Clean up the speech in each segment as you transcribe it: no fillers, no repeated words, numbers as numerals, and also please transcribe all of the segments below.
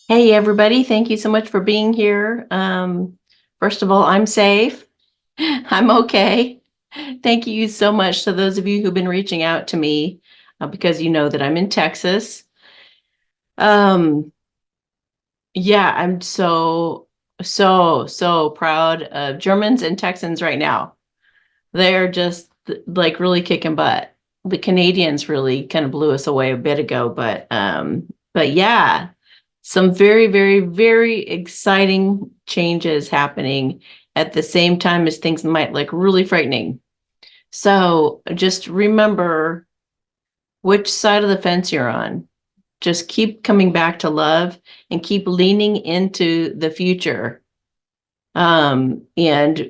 Hey, everybody. Thank you so much for being here. First of all, I'm safe. I'm okay. Thank you so much to those of you who've been reaching out to me because you know that I'm in Texas. Um, yeah, I'm so proud of Germans and Texans right now. They're just like really kicking butt. The Canadians really kind of blew us away a bit ago, but yeah, some very exciting changes happening at the same time as things might look really frightening. So just remember which side of the fence you're on. Just keep coming back to love and keep leaning into the future and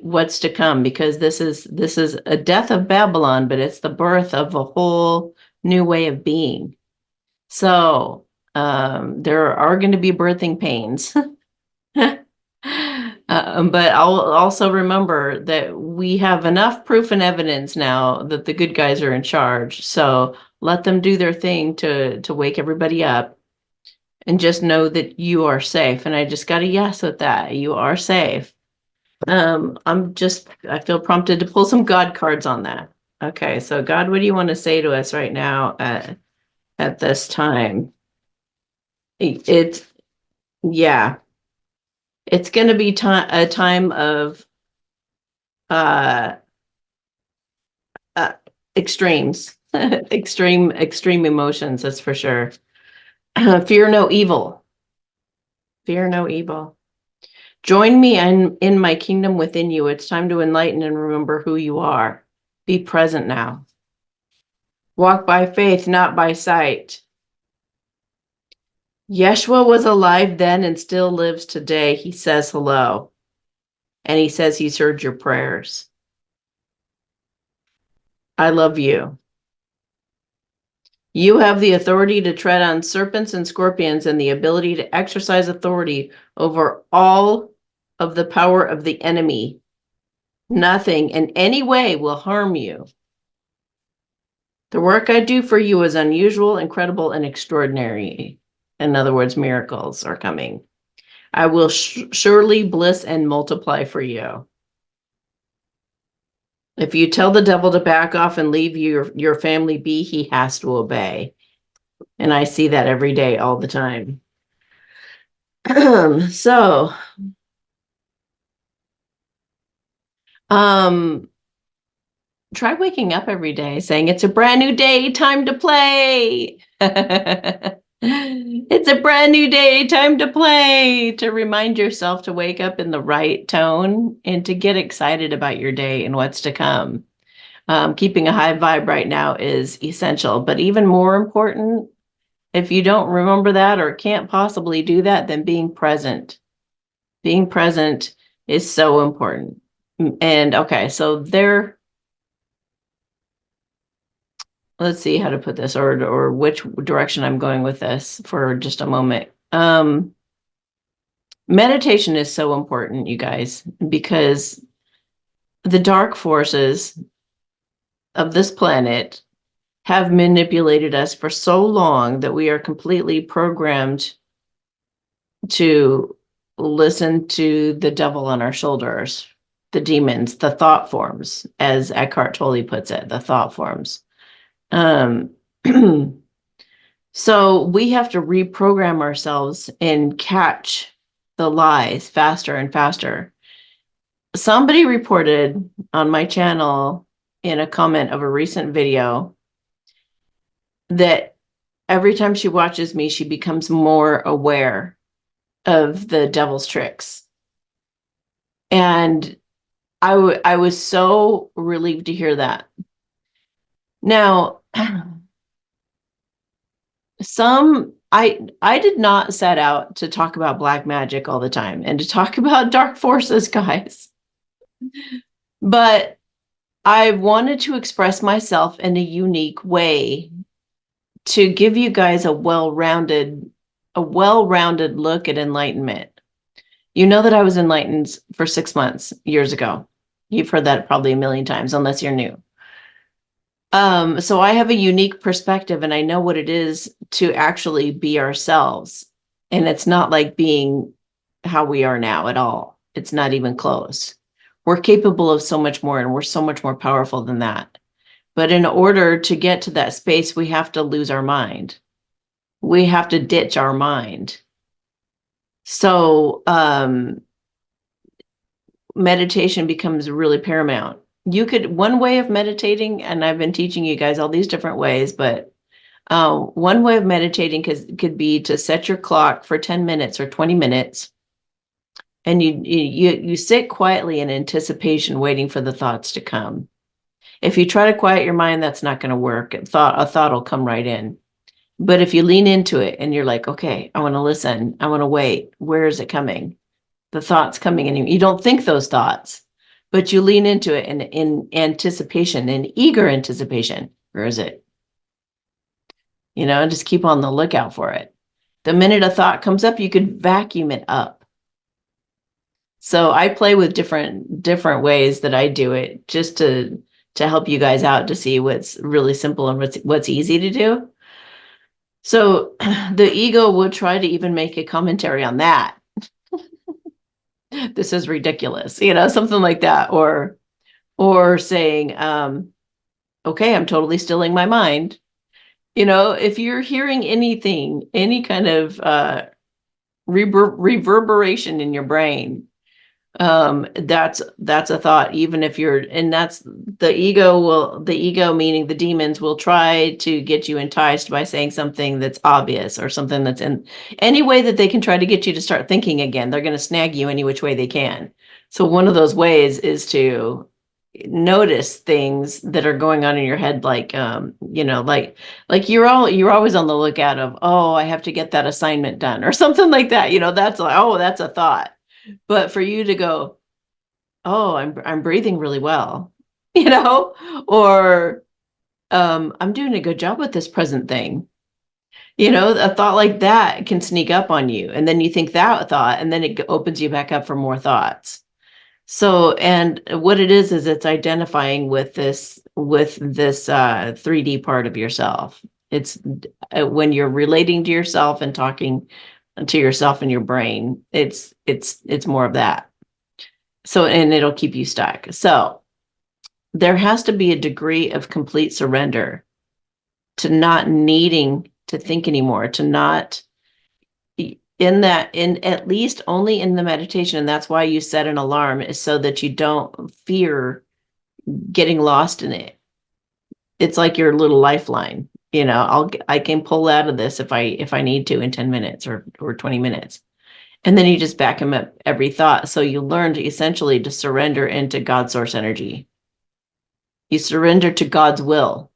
what's to come, because this is a death of Babylon, but it's the birth of a whole new way of being. So there are going to be birthing pains. But I'll also remember that we have enough proof and evidence now that the good guys are in charge. So let them do their thing to wake everybody up, and just know that you are safe. And I just got a yes with that. You are safe. I feel prompted to pull some God cards on that. Okay, so God, what do you want to say to us right now at this time? It's yeah, it's going to be a time of uh, uh extremes, extreme emotions. That's for sure. Fear no evil. Fear no evil. Join me in my kingdom within you. It's time to enlighten and remember who you are. Be present now. Walk by faith, not by sight. Yeshua was alive then and still lives today. He says hello. And he says he's heard your prayers. I love you. You have the authority to tread on serpents and scorpions and the ability to exercise authority over all of the power of the enemy. Nothing in any way will harm you. The work I do for you is unusual, incredible, and extraordinary. In other words, miracles are coming. I will surely bliss and multiply for you. If you tell the devil to back off and leave your family be, he has to obey. And I see that every day, all the time. So, um, try waking up every day saying it's a brand new day, time to play. It's a brand new day, time to play, to remind yourself to wake up in the right tone and to get excited about your day and what's to come. Keeping a high vibe right now is essential, but even more important, if you don't remember that or can't possibly do that, then being present. Being present is so important. And okay, so let's see how to put this, or which direction I'm going with this for just a moment. Meditation is so important, you guys, because the dark forces of this planet have manipulated us for so long that we are completely programmed to listen to the devil on our shoulders, the demons, the thought forms, as Eckhart Tolle puts it, the thought forms. Um, so we have to reprogram ourselves and catch the lies faster and faster. Somebody reported on my channel in a comment of a recent video that every time she watches me, she becomes more aware of the devil's tricks. And I was so relieved to hear that. Now, I did not set out to talk about black magic all the time and to talk about dark forces, guys. But I wanted to express myself in a unique way to give you guys a well-rounded look at enlightenment. You know that I was enlightened for 6 months years ago. You've heard that probably a million times, unless you're new. So I have a unique perspective and I know what it is to actually be ourselves. And it's not like being how we are now at all. It's not even close. We're capable of so much more, and we're so much more powerful than that. But in order to get to that space, we have to lose our mind. We have to ditch our mind. So meditation becomes really paramount. One way of meditating, and I've been teaching you guys all these different ways, but one way of meditating could be to set your clock for 10 minutes or 20 minutes. And you sit quietly in anticipation, waiting for the thoughts to come. If you try to quiet your mind, that's not going to work. A thought will come right in. But if you lean into it and you're like, okay, I want to listen, I want to wait. Where is it coming? The thought's coming, and you don't think those thoughts, but you lean into it in anticipation, in eager anticipation. Where is it? And just keep on the lookout for it. The minute a thought comes up, you could vacuum it up. So I play with different ways that I do it, just to help you guys out, to see what's really simple and what's easy to do. So the ego will try to even make a commentary on that. This is ridiculous, something like that, or saying, okay, I'm totally stilling my mind. If you're hearing anything, any kind of reverberation in your brain, that's a thought. Even if and that's the ego, meaning the demons, will try to get you enticed by saying something that's obvious, or something that's in any way that they can try to get you to start thinking again. They're going to snag you any which way they can. So one of those ways is to notice things that are going on in your head, like like you're always on the lookout of, oh, I have to get that assignment done, or something like that. That's like, oh, that's a thought. But for you to go, oh, I'm breathing really well, or I'm doing a good job with this present thing. A thought like that can sneak up on you, and then you think that thought, and then it opens you back up for more thoughts. So, and what it is it's identifying with this 3D part of yourself. It's when you're relating to yourself and talking to yourself in your brain, it's more of that. So, and it'll keep you stuck. So there has to be a degree of complete surrender, to not needing to think anymore, to not in at least only in the meditation. And that's why you set an alarm, is so that you don't fear getting lost in it. It's like your little lifeline. I can pull out of this if I need to in 10 minutes or 20 minutes. And then you just back him up every thought. So you learn to essentially to surrender into God's source energy. You surrender to God's will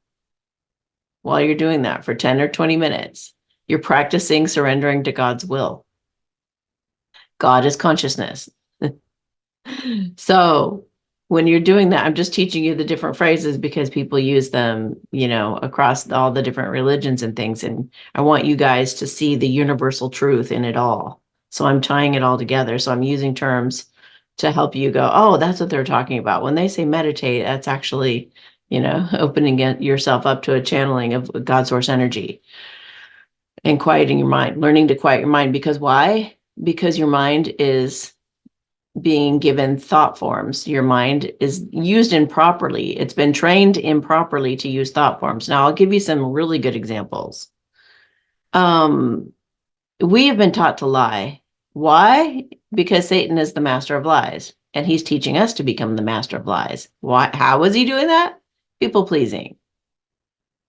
while you're doing that for 10 or 20 minutes. You're practicing surrendering to God's will. God is consciousness. So when you're doing that, I'm just teaching you the different phrases because people use them, across all the different religions and things. And I want you guys to see the universal truth in it all. So I'm tying it all together. So I'm using terms to help you go, oh, that's what they're talking about. When they say meditate, that's actually, opening yourself up to a channeling of God's source energy and quieting your mind, learning to quiet your mind. Because why? Because your mind is being given thought forms. Your mind is used improperly. It's been trained improperly to use thought forms. Now, I'll give you some really good examples. We have been taught to lie. Why? Because Satan is the master of lies, and he's teaching us to become the master of lies. Why? How is he doing that? People pleasing.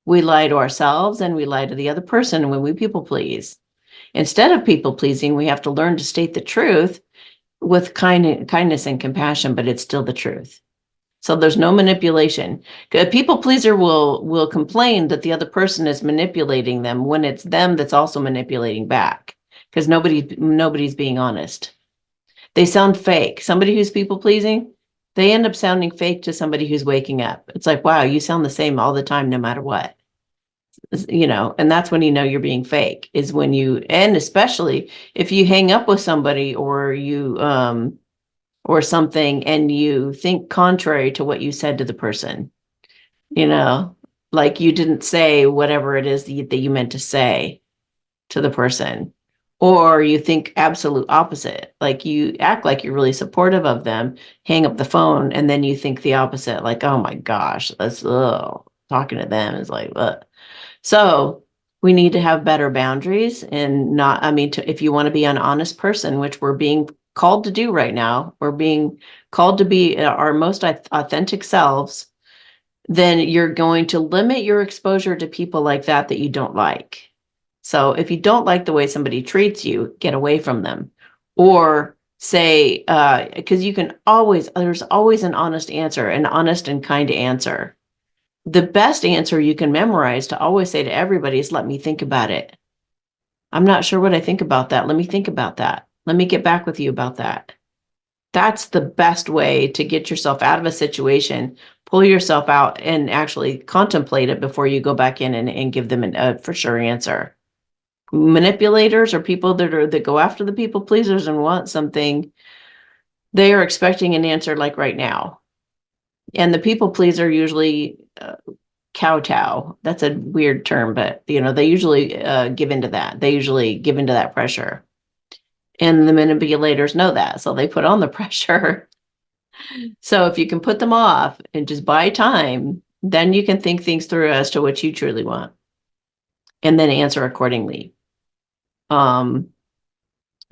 We lie to ourselves and we lie to the other person when we people please. Instead of people pleasing, we have to learn to state the truth with kindness and compassion, but it's still the truth. So there's no manipulation. A people pleaser will complain that the other person is manipulating them, when it's them that's also manipulating back, because nobody's being honest. They sound fake. Somebody who's people pleasing, they end up sounding fake to somebody who's waking up. It's like, wow, you sound the same all the time, no matter what. And that's when you're being fake, is when and especially if you hang up with somebody, or you or something, and you think contrary to what you said to the person, like you didn't say whatever it is that you meant to say to the person, Or you think absolute opposite, like you act like you're really supportive of them, hang up the phone, and then you think the opposite, like, oh my gosh, that's talking to them is like, ugh. So we need to have better boundaries and not, I mean, if you want to be an honest person, which we're being called to do right now, we're being called to be our most authentic selves, then you're going to limit your exposure to people like that you don't like. So if you don't like the way somebody treats you, get away from them. Or say, because you can always, there's always an honest answer, an honest and kind answer. The best answer you can memorize to always say to everybody is, let me think about it. I'm not sure what I think about that. Let me think about that. Let me get back with you about that. That's the best way to get yourself out of a situation, pull yourself out and actually contemplate it before you go back in and give them a for sure answer. Manipulators or people that go after the people pleasers and want something, they are expecting an answer like right now. And the people pleaser usually kowtow. That's a weird term, but they usually give into that. They usually give into that pressure. And the manipulators know that, so they put on the pressure. So if you can put them off and just buy time, then you can think things through as to what you truly want and then answer accordingly.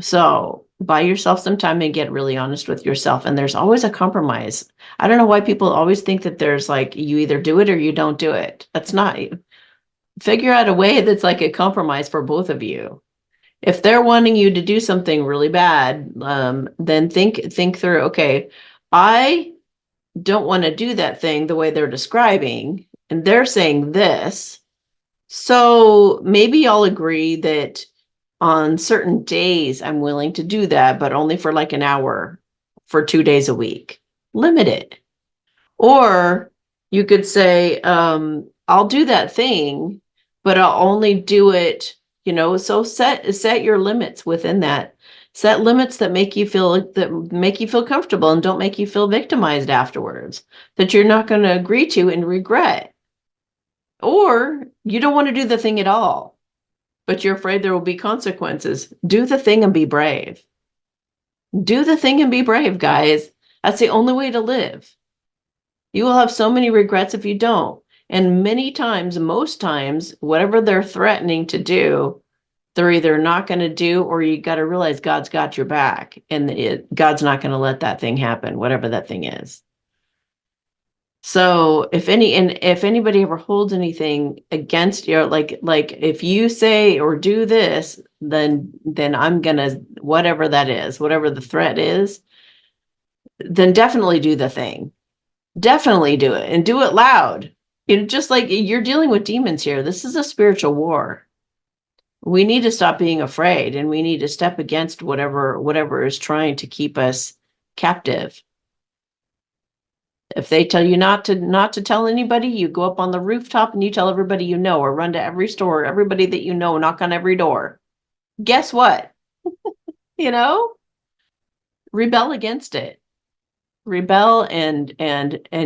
So buy yourself some time and get really honest with yourself. And there's always a compromise. I don't know why people always think that there's like, you either do it or you don't do it. That's not, figure out a way that's like a compromise for both of you. If they're wanting you to do something really bad, then think through, okay, I don't want to do that thing the way they're describing, and they're saying this. So maybe I'll agree that on certain days I'm willing to do that, but only for like an hour for 2 days a week. Limit it. Or you could say, I'll do that thing, but I'll only do it, so set your limits within that. Set limits that make you feel comfortable and don't make you feel victimized afterwards, that you're not going to agree to and regret. Or you don't want to do the thing at all, but you're afraid there will be consequences. Do the thing and be brave. Do the thing and be brave, guys. That's the only way to live. You will have so many regrets if you don't. And many times, most times, whatever they're threatening to do, they're either not going to do, or you got to realize God's got your back, and God's not going to let that thing happen, whatever that thing is. So if anybody ever holds anything against you, like if you say or do this, then I'm gonna, whatever that is, whatever the threat is, then definitely do the thing. Definitely do it, and do it loud. Just like you're dealing with demons here. This is a spiritual war. We need to stop being afraid, and we need to step against whatever is trying to keep us captive. If they tell you not to tell anybody, you go up on the rooftop and you tell everybody you know, or run to every store, everybody that you know, knock on every door. Guess what? You know, rebel against it. Rebel, and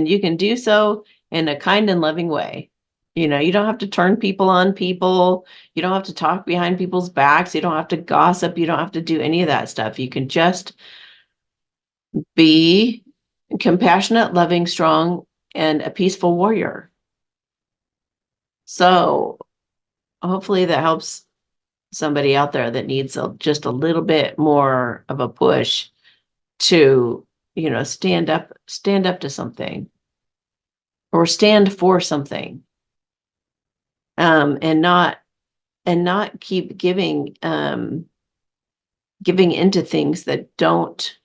you can do so in a kind and loving way. You don't have to turn people on people. You don't have to talk behind people's backs. You don't have to gossip. You don't have to do any of that stuff. You can just be compassionate, loving, strong, and a peaceful warrior. So hopefully that helps somebody out there that needs just a little bit more of a push to, stand up to something, or stand for something, and not keep giving into things that don't,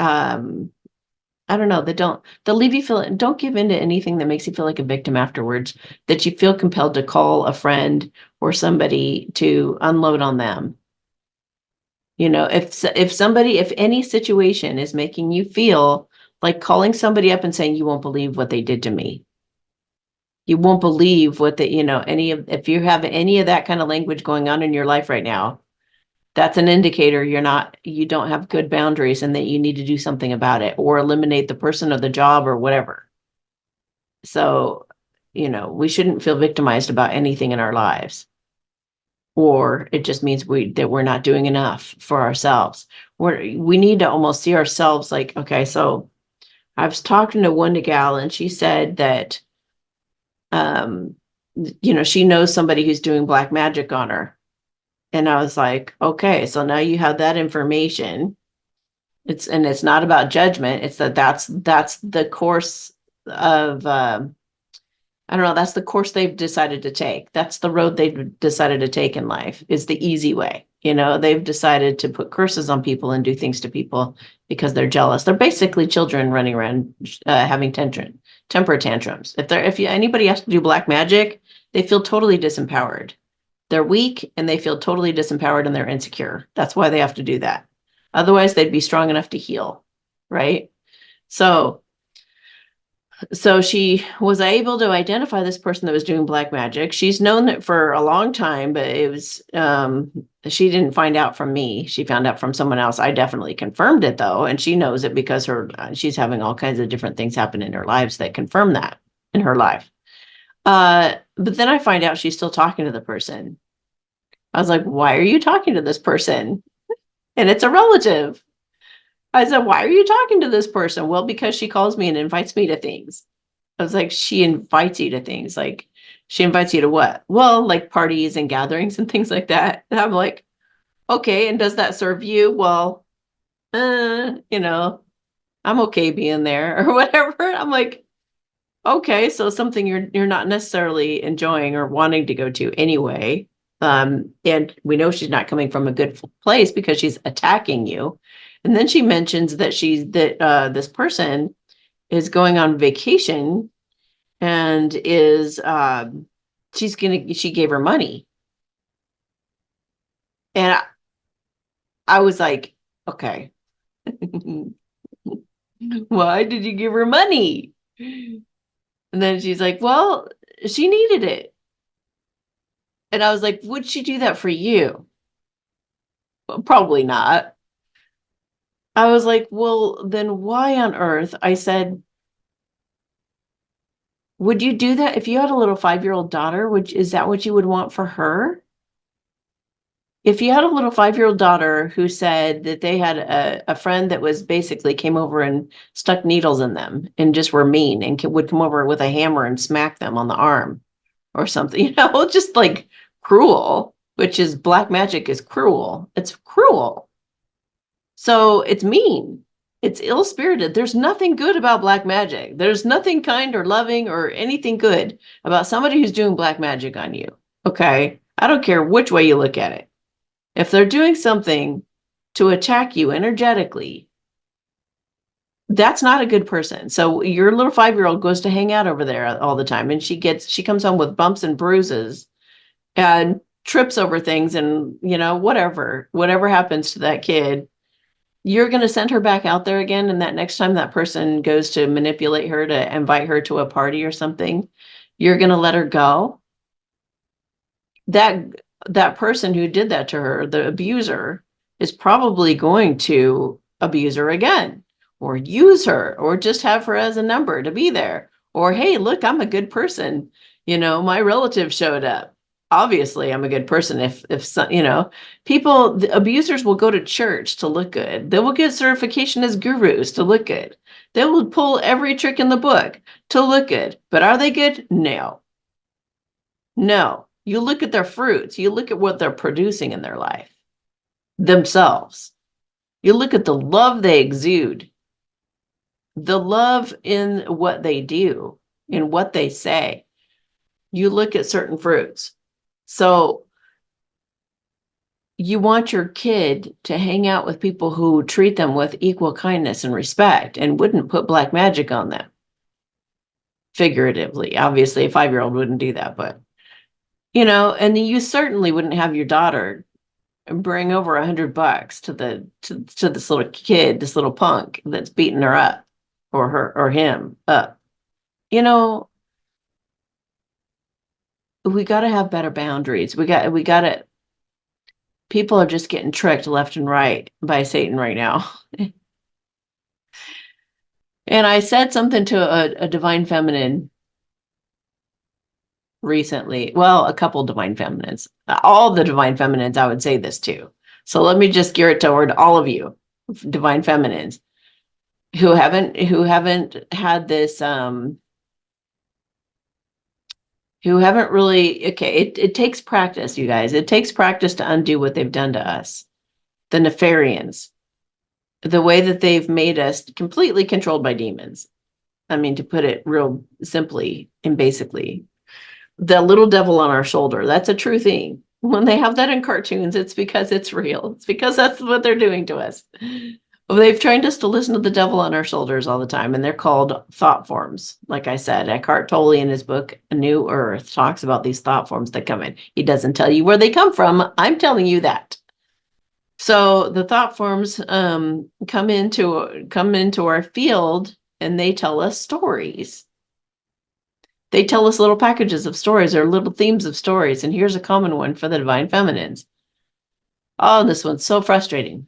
I don't know, they'll leave you feeling, don't give into anything that makes you feel like a victim afterwards, that you feel compelled to call a friend or somebody to unload on them. If any situation is making you feel like calling somebody up and saying, you won't believe what they did to me. You won't believe what if you have any of that kind of language going on in your life right now, that's an indicator you don't have good boundaries, and that you need to do something about it, or eliminate the person or the job or whatever. So, we shouldn't feel victimized about anything in our lives. or it just means that we're not doing enough for ourselves. We need to almost see ourselves like, okay, so I was talking to one gal and she said that, um, she knows somebody who's doing black magic on her. And I was like, okay, so now you have that information. It's not about judgment. It's that's the course of, I don't know, that's the course they've decided to take. That's the road they've decided to take in life, is the easy way. They've decided to put curses on people and do things to people because they're jealous. They're basically children running around having temper tantrums. If anybody has to do black magic, they feel totally disempowered. They're weak and they feel totally disempowered and they're insecure. That's why they have to do that. Otherwise, they'd be strong enough to heal, right? So she was able to identify this person that was doing black magic. She's known it for a long time, but it was, she didn't find out from me. She found out from someone else. I definitely confirmed it though. And she knows it because she's having all kinds of different things happen in her lives that confirm that in her life. But then I find out she's still talking to the person. I was like, why are you talking to this person? And it's a relative. I said, why are you talking to this person? Well, because she calls me and invites me to things. I was like, she invites you to things. Like, she invites you to what? Well, like parties and gatherings and things like that. And I'm like, okay, and does that serve you? Well, I'm okay being there or whatever. I'm like, okay, so something you're not necessarily enjoying or wanting to go to anyway. And we know she's not coming from a good place because she's attacking you. And then she mentions that this person is going on vacation and she gave her money. And I was like, okay, why did you give her money? And then she's like, well, she needed it. And I was like, would she do that for you? Well, probably not. I was like, well, then why on earth? I said, would you do that if you had a little 5-year-old daughter? Is that what you would want for her? If you had a little 5-year-old daughter who said that they had a friend that was basically came over and stuck needles in them and just were mean and would come over with a hammer and smack them on the arm or something, just like cruel, which is black magic is cruel. It's cruel. So it's mean. It's ill-spirited. There's nothing good about black magic. There's nothing kind or loving or anything good about somebody who's doing black magic on you. Okay? I don't care which way you look at it. If they're doing something to attack you energetically, that's not a good person. So your little 5-year-old goes to hang out over there all the time and she comes home with bumps and bruises and trips over things and, whatever happens to that kid, you're going to send her back out there again. And that next time that person goes to manipulate her to invite her to a party or something, you're going to let her go. That person who did that to her, the abuser, is probably going to abuse her again or use her or just have her as a number to be there. Or, hey, look, I'm a good person. My relative showed up. Obviously, I'm a good person. If the abusers will go to church to look good. They will get certification as gurus to look good. They will pull every trick in the book to look good. But are they good? No. No. You look at their fruits. You look at what they're producing in their life themselves. You look at the love they exude, the love in what they do, in what they say. You look at certain fruits. So you want your kid to hang out with people who treat them with equal kindness and respect and wouldn't put black magic on them. Figuratively. Obviously, a 5-year-old wouldn't do that, but and you certainly wouldn't have your daughter bring over $100 to this little kid, this little punk that's beating her up or him up. We got to have better boundaries. We got to, people are just getting tricked left and right by Satan right now. And I said something to a divine feminine recently. Well, a couple divine feminines. All the divine feminines, I would say this too. So let me just gear it toward all of you, divine feminines, who haven't had this who haven't really, okay, it takes practice, you guys. It takes practice to undo what they've done to us. The Nefarians, the way that they've made us completely controlled by demons. I mean, to put it real simply and basically, the little devil on our shoulder, that's a true thing. When they have that in cartoons, it's because it's real. It's because that's what they're doing to us. They've trained us to listen to the devil on our shoulders all the time, and they're called thought forms. Like I said, Eckhart Tolle in his book, A New Earth, talks about these thought forms that come in. He doesn't tell you where they come from. I'm telling you that. So the thought forms come into our field, and they tell us stories. They tell us little packages of stories or little themes of stories. And here's a common one for the divine feminines. Oh, this one's so frustrating.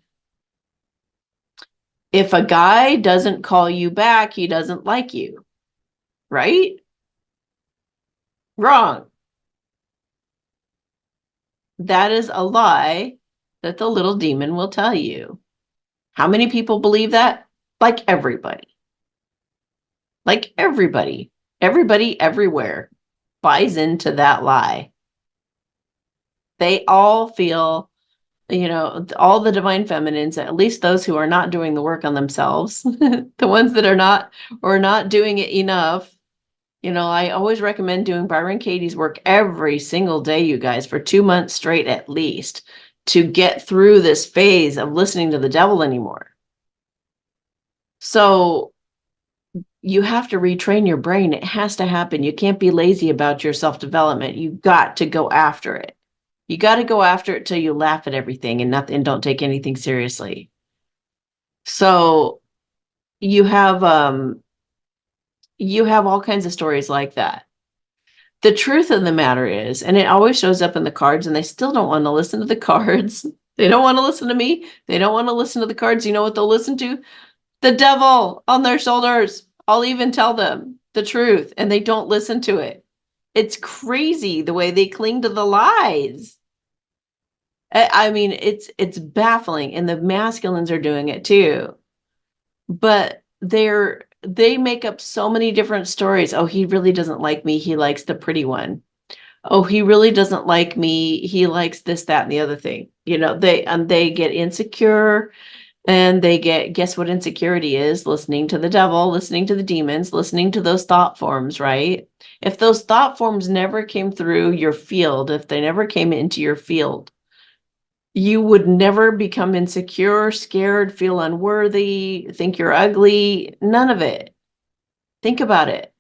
If a guy doesn't call you back, he doesn't like you, right? Wrong. That is a lie that the little demon will tell you. How many people believe that? Like everybody. Like everybody. Everybody everywhere buys into that lie. They all feel, all the divine feminines, at least those who are not doing the work on themselves, the ones that are not doing it enough. I always recommend doing Byron Katie's work every single day, you guys, for 2 months straight at least, to get through this phase of listening to the devil anymore. So you have to retrain your brain. It has to happen. You can't be lazy about your self-development. You've got to go after it. You got to go after it till you laugh at everything and don't take anything seriously. So you have all kinds of stories like that. The truth of the matter is, and it always shows up in the cards, and they still don't want to listen to the cards. They don't want to listen to me. They don't want to listen to the cards. You know what they'll listen to? The devil on their shoulders. I'll even tell them the truth, and they don't listen to it. It's crazy the way they cling to the lies. I mean, it's baffling, and the masculines are doing it too. But they make up so many different stories. Oh, he really doesn't like me. He likes the pretty one. Oh, he really doesn't like me. He likes this, that, and the other thing. They get insecure, and guess what insecurity is? Listening to the devil, listening to the demons, listening to those thought forms, right? If those thought forms never came through your field, if they never came into your field, you would never become insecure, scared, feel unworthy, think you're ugly. None of it. Think about it.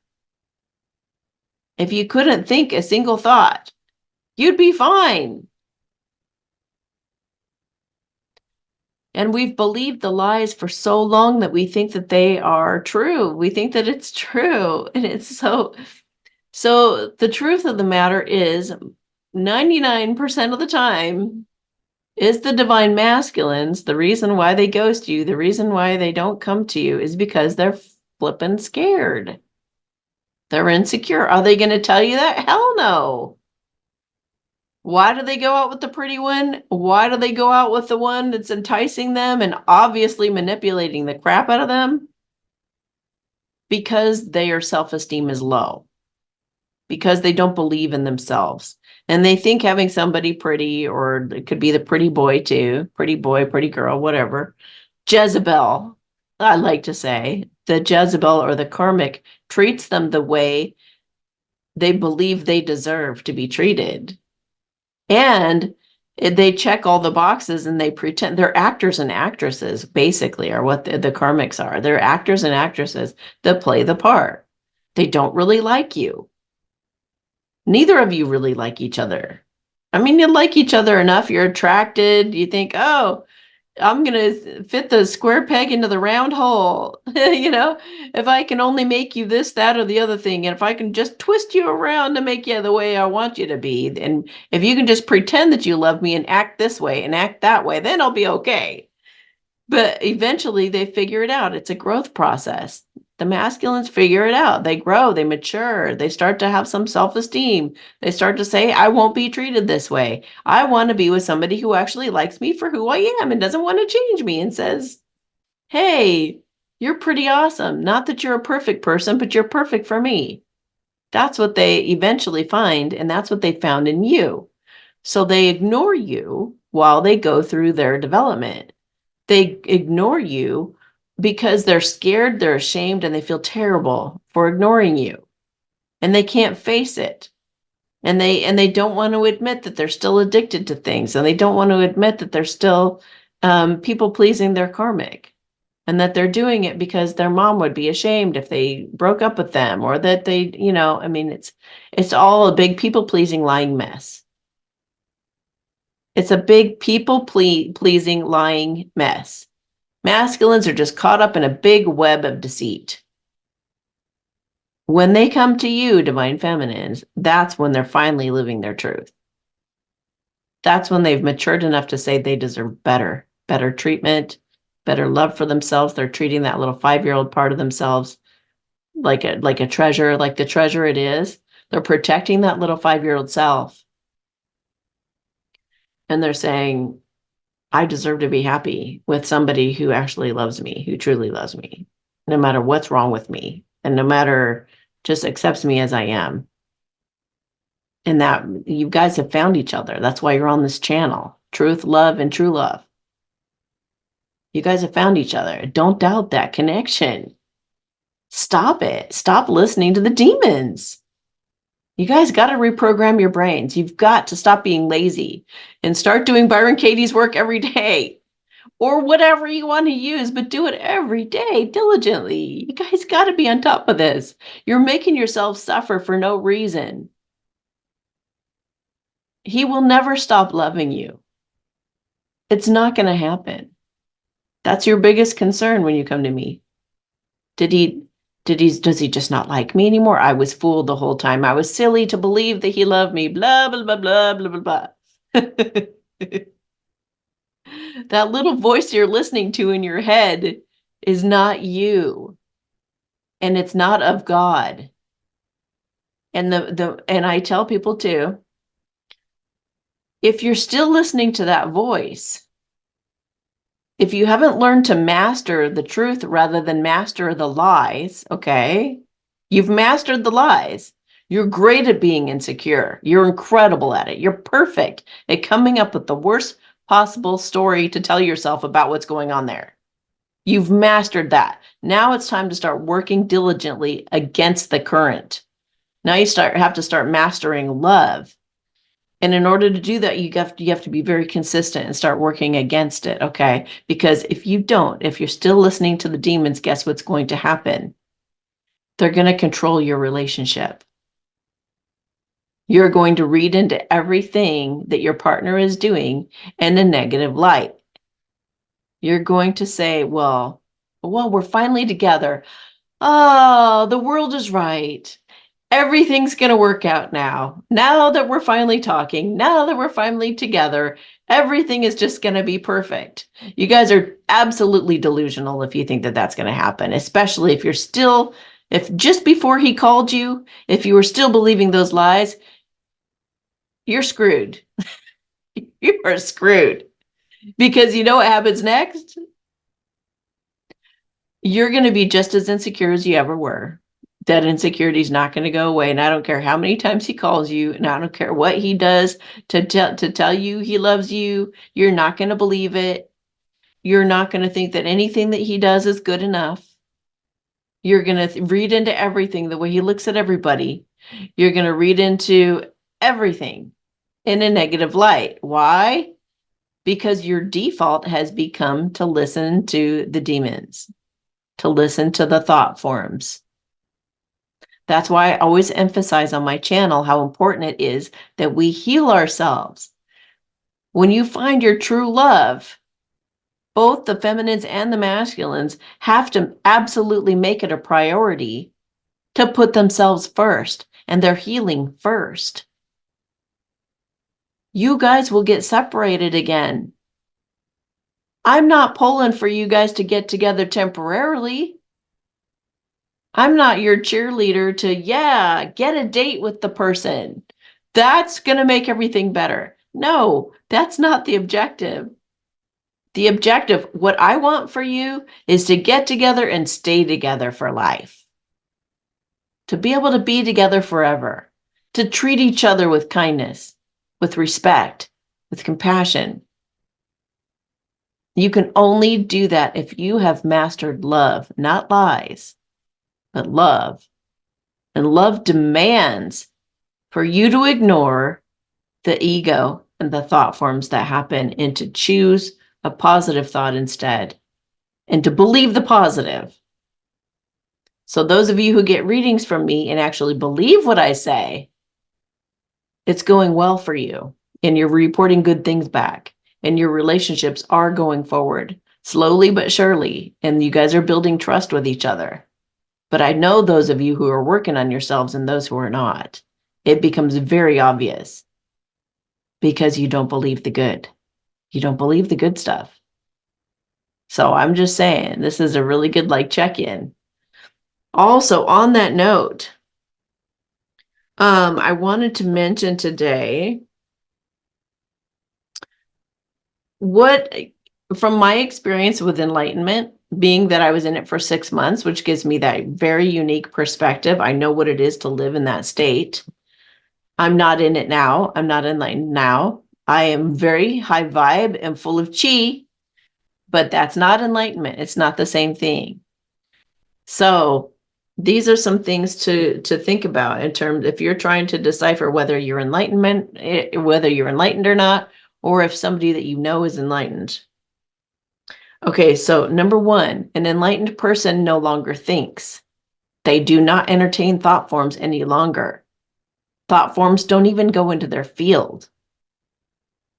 If you couldn't think a single thought, you'd be fine. And we've believed the lies for so long that we think that they are true. We think that it's true. And it's so the truth of the matter is 99% of the time is the divine masculines. The reason why they ghost you, the reason why they don't come to you is because they're flippin' scared. They're insecure. Are they going to tell you that? Hell no. Why do they go out with the pretty one? Why do they go out with the one that's enticing them and obviously manipulating the crap out of them? Because their self-esteem is low. Because they don't believe in themselves. And they think having somebody pretty, or it could be the pretty boy too, pretty boy, pretty girl, whatever. Jezebel, I like to say, the Jezebel or the karmic treats them the way they believe they deserve to be treated. And they check all the boxes, and they pretend they're actors and actresses, basically, are what the karmics are. They're actors and actresses that play the part. They don't really like you. Neither of you really like each other. I mean, you like each other enough. You're attracted. You think, oh, I'm going to fit the square peg into the round hole. If I can only make you this, that, or the other thing, and if I can just twist you around to make you the way I want you to be, and if you can just pretend that you love me and act this way and act that way, then I'll be okay. But eventually they figure it out. It's a growth process. The masculines figure it out. They grow, they mature, they start to have some self-esteem. They start to say, I won't be treated this way. I want to be with somebody who actually likes me for who I am and doesn't want to change me and says, hey, you're pretty awesome. Not that you're a perfect person, but you're perfect for me. That's what they eventually find, and that's what they found in you. So they ignore you while they go through their development. They ignore you because they're scared, they're ashamed, and they feel terrible for ignoring you. And they can't face it. And they don't want to admit that they're still addicted to things, and they don't want to admit that they're still people pleasing their karmic, and that they're doing it because their mom would be ashamed if they broke up with them, or that they, I mean, it's all a big people pleasing lying mess. It's a big people pleasing lying mess. Masculines are just caught up in a big web of deceit. When they come to you, divine feminines, that's when they're finally living their truth. That's when they've matured enough to say they deserve better treatment, better love for themselves. They're treating that little 5-year-old part of themselves like a treasure, like the treasure it is. They're protecting that little 5-year-old self. And they're saying, I deserve to be happy with somebody who actually loves me, who truly loves me, no matter what's wrong with me, and no matter, just accepts me as I am. And that you guys have found each other. That's why you're on this channel. Truth, love, and true love. You guys have found each other. Don't doubt that connection. Stop it. Stop listening to the demons. You guys got to reprogram your brains. You've got to stop being lazy and start doing Byron Katie's work every day, or whatever you want to use, but do it every day diligently. You guys got to be on top of this. You're making yourself suffer for no reason. He will never stop loving you. It's not going to happen. That's your biggest concern when you come to me. Does he just not like me anymore? I was fooled the whole time. I was silly to believe that he loved me. Blah, blah, blah, blah, blah, blah, blah. That little voice you're listening to in your head is not you. And it's not of God. And and I tell people too, if you're still listening to that voice, if you haven't learned to master the truth rather than master the lies, okay? You've mastered the lies. You're great at being insecure. You're incredible at it. You're perfect at coming up with the worst possible story to tell yourself about what's going on there. You've mastered that. Now it's time to start working diligently against the current. Now you have to start mastering love. And in order to do that, you have to be very consistent and start working against it, okay? Because if you don't, if you're still listening to the demons, guess what's going to happen? They're going to control your relationship. You're going to read into everything that your partner is doing in a negative light. You're going to say, well, we're finally together. Oh, the world is right. Everything's going to work out now. Now that we're finally talking, now that we're finally together, everything is just going to be perfect. You guys are absolutely delusional if you think that that's going to happen, especially if just before he called you, if you were still believing those lies, you're screwed. You are screwed. Because you know what happens next? You're going to be just as insecure as you ever were. That insecurity is not going to go away. And I don't care how many times he calls you, and I don't care what he does to tell you he loves you. You're not going to believe it. You're not going to think that anything that he does is good enough. You're going to read into everything, the way he looks at everybody. You're going to read into everything in a negative light. Why? Because your default has become to listen to the demons, to listen to the thought forms. That's why I always emphasize on my channel how important it is that we heal ourselves. When you find your true love, both the feminines and the masculines have to absolutely make it a priority to put themselves first and their healing first. You guys will get separated again. I'm not pulling for you guys to get together temporarily. I'm not your cheerleader to, get a date with the person. That's going to make everything better. No, that's not the objective. The objective, what I want for you, is to get together and stay together for life. To be able to be together forever. To treat each other with kindness, with respect, with compassion. You can only do that if you have mastered love, not lies, but love. And love demands for you to ignore the ego and the thought forms that happen and to choose a positive thought instead and to believe the positive. So those of you who get readings from me and actually believe what I say, it's going well for you and you're reporting good things back and your relationships are going forward slowly but surely. And you guys are building trust with each other. But I know those of you who are working on yourselves and those who are not, it becomes very obvious because you don't believe the good. You don't believe the good stuff. So I'm just saying, this is a really good check-in. Also, on that note, I wanted to mention today what, from my experience with enlightenment, being that I was in it for 6 months, which gives me that very unique perspective. I know what it is to live in that state. I'm not in it now. I'm not enlightened now. I am very high vibe and full of chi, but that's not enlightenment. It's not the same thing. So these are some things to think about in terms, if you're trying to decipher whether you're whether you're enlightened or not, or if somebody that you know is enlightened. Okay, so number one, an enlightened person no longer thinks. They do not entertain thought forms any longer. Thought forms don't even go into their field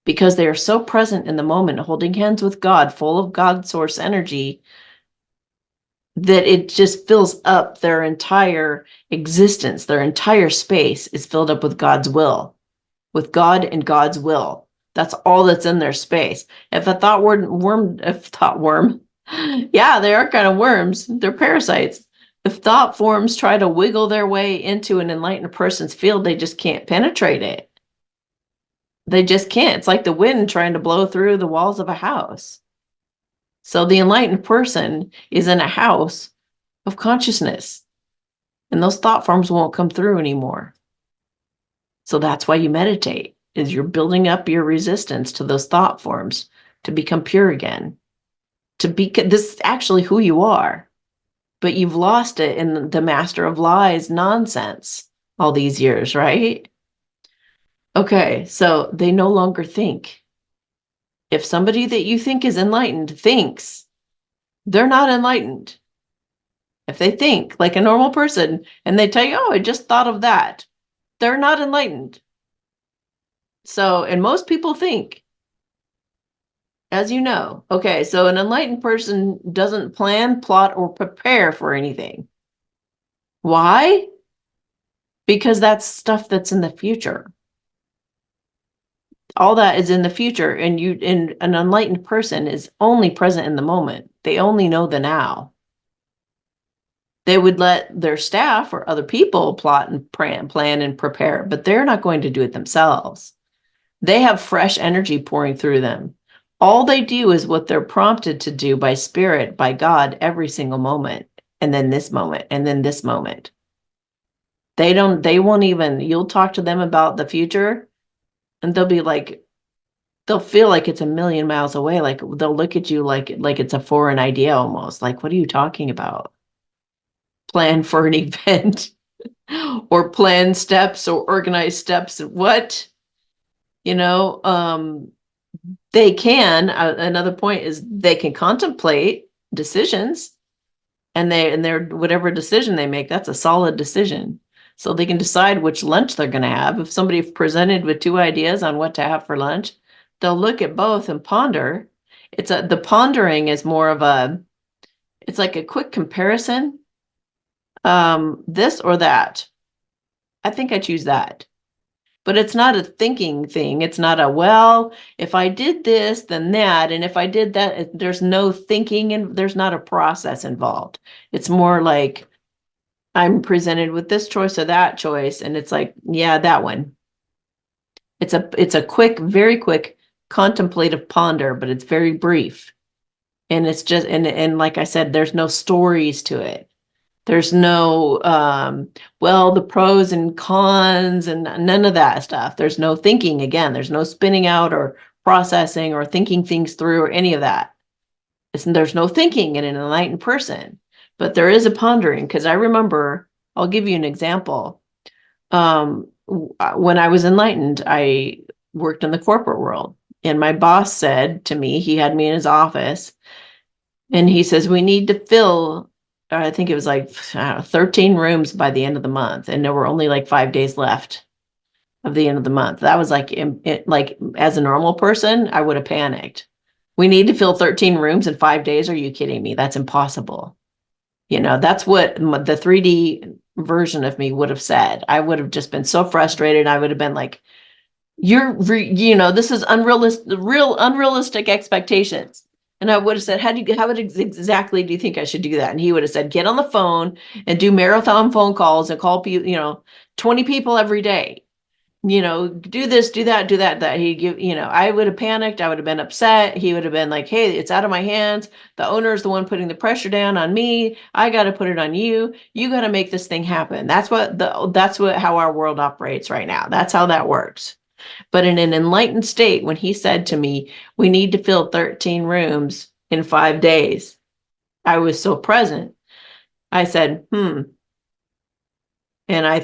because they are so present in the moment, holding hands with God, full of God source energy, that it just fills up their entire existence. Their entire space is filled up with God's will, with God and God's will. That's all that's in their space. If a thought worm, yeah, they are kind of worms. They're parasites. If thought forms try to wiggle their way into an enlightened person's field, they just can't penetrate it. They just can't. It's like the wind trying to blow through the walls of a house. So the enlightened person is in a house of consciousness, and those thought forms won't come through anymore. So that's why you meditate, is you're building up your resistance to those thought forms to become pure again, to be this is actually who you are, but you've lost it in the master of lies nonsense all these years, right? Okay, so they no longer think. If somebody that you think is enlightened thinks, they're not enlightened. If they think like a normal person and they tell you, oh, I just thought of that, they're not enlightened. So, and most people think, as you know, okay, so an enlightened person doesn't plan, plot, or prepare for anything. Why? Because that's stuff that's in the future. All that is in the future, and an enlightened person is only present in the moment. They only know the now. They would let their staff or other people plot and plan and prepare, but they're not going to do it themselves. They have fresh energy pouring through them. All they do is what they're prompted to do by spirit, by God, every single moment. And then this moment, and then this moment. They won't even, you'll talk to them about the future and they'll be like, they'll feel like it's a million miles away. Like they'll look at you like it's a foreign idea almost. Like, what are you talking about? Plan for an event or plan steps or organize steps. What? They can, another point is they can contemplate decisions, and their whatever decision they make, that's a solid decision. So they can decide which lunch they're going to have. If somebody presented with two ideas on what to have for lunch, they'll look at both and ponder. The pondering is more of it's like a quick comparison. This or that. I think I choose that. But it's not a thinking thing. It's not well, if I did this, then that. And if I did that, there's no thinking and there's not a process involved. It's more like I'm presented with this choice or that choice, and it's like, yeah, that one. It's a quick, very quick contemplative ponder, but it's very brief. And it's just and like I said, there's no stories to it. There's no well, the pros and cons and none of that stuff. There's no thinking again. There's no spinning out or processing or thinking things through or any of that. There's no thinking in an enlightened person, but there is a pondering. Because I remember, I'll give you an example. When I was enlightened, I worked in the corporate world, and my boss said to me, he had me in his office, and he says, we need to fill, I think it was like 13 rooms by the end of the month. And there were only like 5 days left of the end of the month. That was like, like as a normal person, I would have panicked. We need to fill 13 rooms in 5 days. Are you kidding me? That's impossible. That's what the 3D version of me would have said. I would have just been so frustrated. I would have been like, this is unrealistic expectations. And I would have said, how exactly do you think I should do that? And he would have said, get on the phone and do marathon phone calls and call people, 20 people every day. Do this, do that, do that, that. He'd give, I would have panicked. I would have been upset. He would have been like, hey, it's out of my hands. The owner is the one putting the pressure down on me. I got to put it on you. You got to make this thing happen. That's how our world operates right now. That's how that works. But in an enlightened state, when he said to me, we need to fill 13 rooms in 5 days, I was so present. I said, And I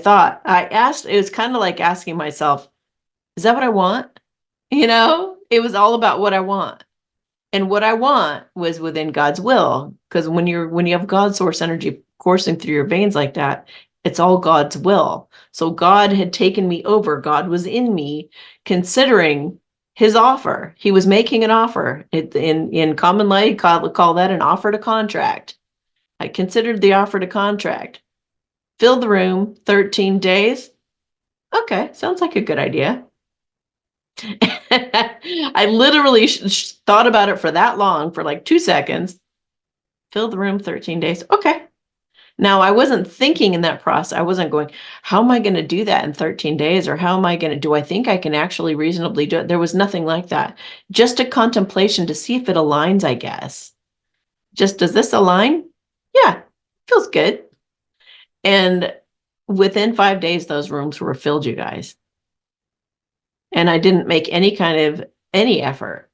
asked, it was kind of like asking myself, is that what I want? It was all about what I want. And what I want was within God's will. Because when you have God's source energy coursing through your veins like that, it's all God's will. So God had taken me over. God was in me, considering his offer. He was making an offer. In common light, call that an offer to contract. I considered the offer to contract. Fill the room, 13 days. Okay, sounds like a good idea. I literally thought about it for that long, for like 2 seconds. Fill the room, 13 days. Okay. Now, I wasn't thinking in that process. I wasn't going, how am I going to do that in 13 days? Or how am I going to, do I think I can actually reasonably do it? There was nothing like that. Just a contemplation to see if it aligns, I guess. Just, does this align? Yeah, feels good. And within 5 days, those rooms were filled, you guys. And I didn't make any effort.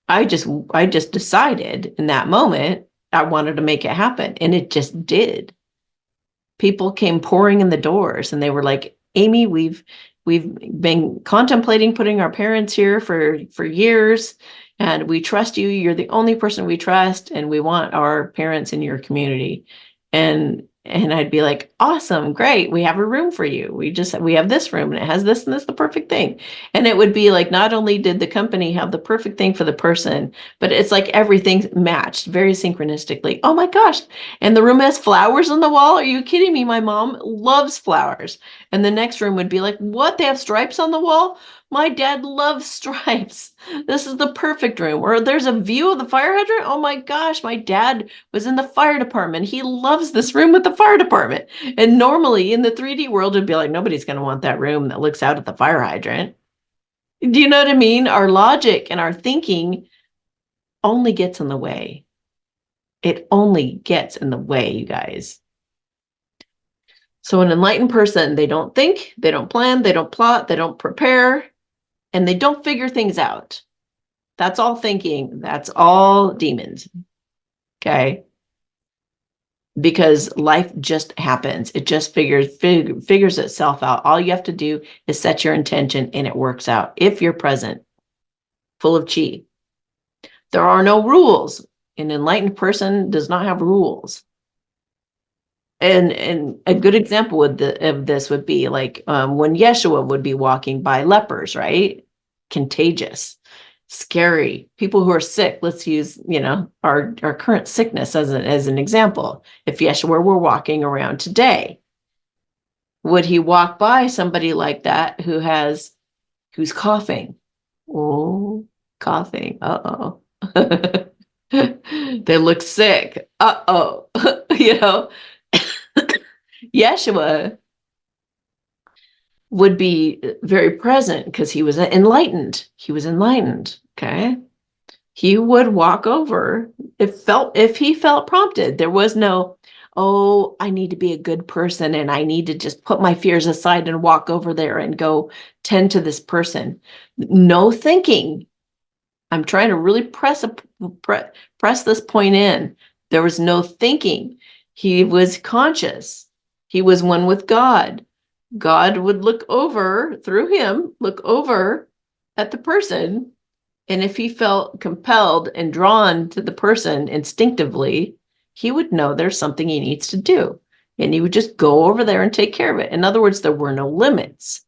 I just decided in that moment I wanted to make it happen, and it just did. People came pouring in the doors, and they were like, Amy, we've been contemplating putting our parents here for years, and we trust you. You're the only person we trust, and we want our parents in your community. And I'd be like, awesome, great. We have a room for you. We have this room, and it has this and this, the perfect thing. And it would be like, not only did the company have the perfect thing for the person, but it's like everything matched very synchronistically. Oh my gosh. And the room has flowers on the wall. Are you kidding me? My mom loves flowers. And the next room would be like, what? They have stripes on the wall? My dad loves stripes. This is the perfect room. Or there's a view of the fire hydrant. Oh my gosh, my dad was in the fire department. He loves this room with the fire department. And normally in the 3D world, it'd be like, nobody's going to want that room that looks out at the fire hydrant. Do you know what I mean? Our logic and our thinking only gets in the way. It only gets in the way, you guys. So an enlightened person, they don't think, they don't plan, they don't plot, they don't prepare, and they don't figure things out. That's all thinking. That's all demons. Okay. Because life just happens. It just figures itself out. All you have to do is set your intention, and it works out. If you're present, full of chi. There are no rules. An enlightened person does not have rules. And a good example of this would be like when Yeshua would be walking by lepers, right? Contagious, scary, people who are sick. Let's use, our current sickness as an example. If Yeshua were walking around today, would he walk by somebody like that who's coughing? Oh, coughing. Uh-oh. They look sick. Uh-oh. Yeshua would be very present because he was enlightened. He was enlightened. Okay. He would walk over if he felt prompted. There was no, oh, I need to be a good person and I need to just put my fears aside and walk over there and go tend to this person. No thinking. I'm trying to really press this point in. There was no thinking. He was conscious. He was one with God. God would look over through him, look over at the person. And if he felt compelled and drawn to the person instinctively, he would know there's something he needs to do. And he would just go over there and take care of it. In other words, there were no limits.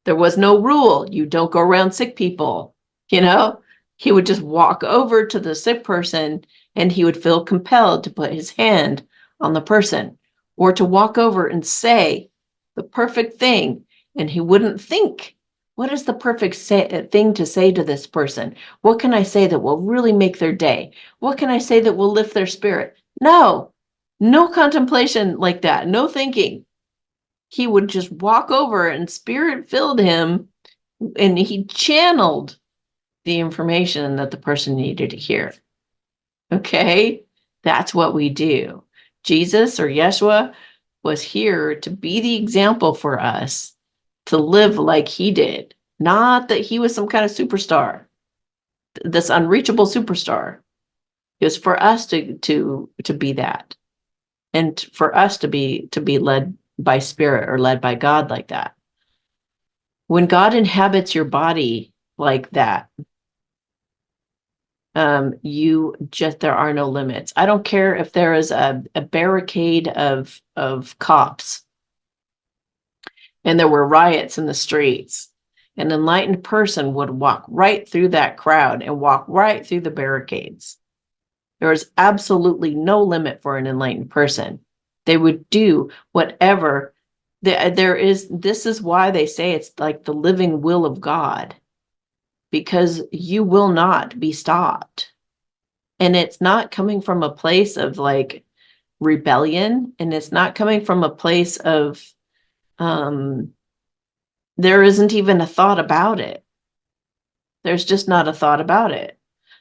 There was no rule. You don't go around sick people, you know? He would just walk over to the sick person and he would feel compelled to put his hand on the person or to walk over and say the perfect thing. And he wouldn't think, what is the perfect thing to say to this person? What can I say that will really make their day? What can I say that will lift their spirit? No contemplation like that. No thinking. He would just walk over and spirit filled him and he channeled the information that the person needed to hear. Okay, that's what we do. Jesus or Yeshua was here to be the example for us to live like he did, not that he was some kind of superstar, this unreachable superstar. It was for us to be that, and for us to be led by spirit or led by God like that. When God inhabits your body like that, there are no limits. I don't care if there is a barricade of cops and there were riots in the streets. An enlightened person would walk right through that crowd and walk right through the barricades. There is absolutely no limit for an enlightened person. They would do whatever there is. This is why they say it's like the living will of God, because you will not be stopped. And it's not coming from a place of like rebellion, and it's not coming from a place of there isn't even a thought about it. There's just not a thought about it.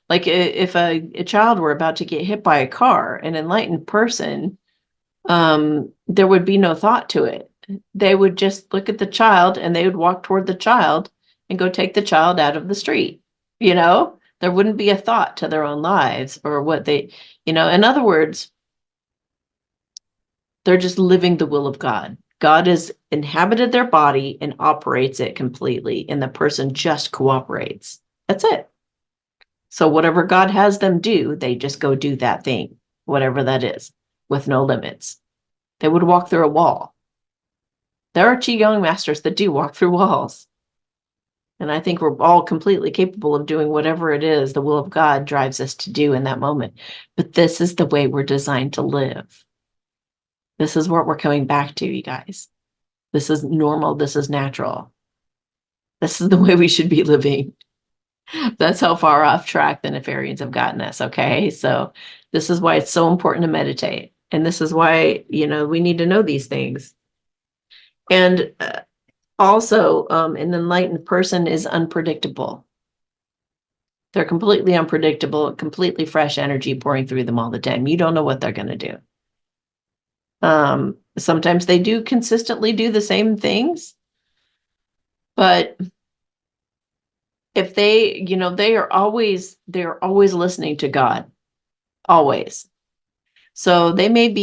Like if a child were about to get hit by a car, an enlightened person, there would be no thought to it. They would just look at the child and they would walk toward the child and go take the child out of the street. There wouldn't be a thought to their own lives or what they, in other words, they're just living the will of God. God has inhabited their body and operates it completely, and the person just cooperates. That's it. So whatever God has them do, they just go do that thing, whatever that is, with no limits. They would walk through a wall. There are Qigong masters that do walk through walls. And I think we're all completely capable of doing whatever it is the will of God drives us to do in that moment. But this is the way we're designed to live. This is what we're coming back to, you guys. This is normal. This is natural. This is the way we should be living. That's how far off track the Nefarians have gotten us. Okay. So this is why it's so important to meditate. And this is why, we need to know these things. And also, an enlightened person is unpredictable. They're completely unpredictable, completely fresh energy pouring through them all the time. You don't know what they're going to do. Sometimes they do consistently do the same things, but if they, they're always listening to God, always. So they may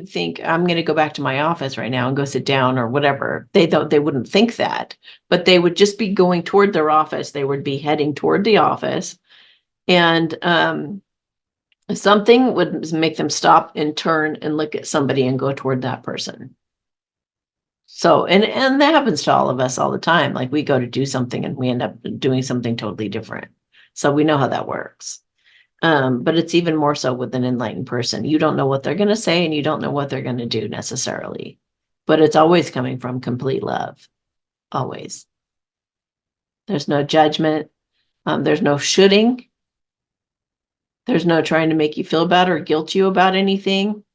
think, I'm going to go back to my office right now and go sit down or whatever. They wouldn't think that, but they would just be going toward their office. They would be heading toward the office, and something would make them stop and turn and look at somebody and go toward that person. So, and that happens to all of us all the time. Like we go to do something and we end up doing something totally different. So we know how that works. But it's even more so with an enlightened person. You don't know what they're going to say and you don't know what they're going to do necessarily, but it's always coming from complete love. Always. There's no judgment. There's no shoulding. There's no trying to make you feel bad or guilt you about anything.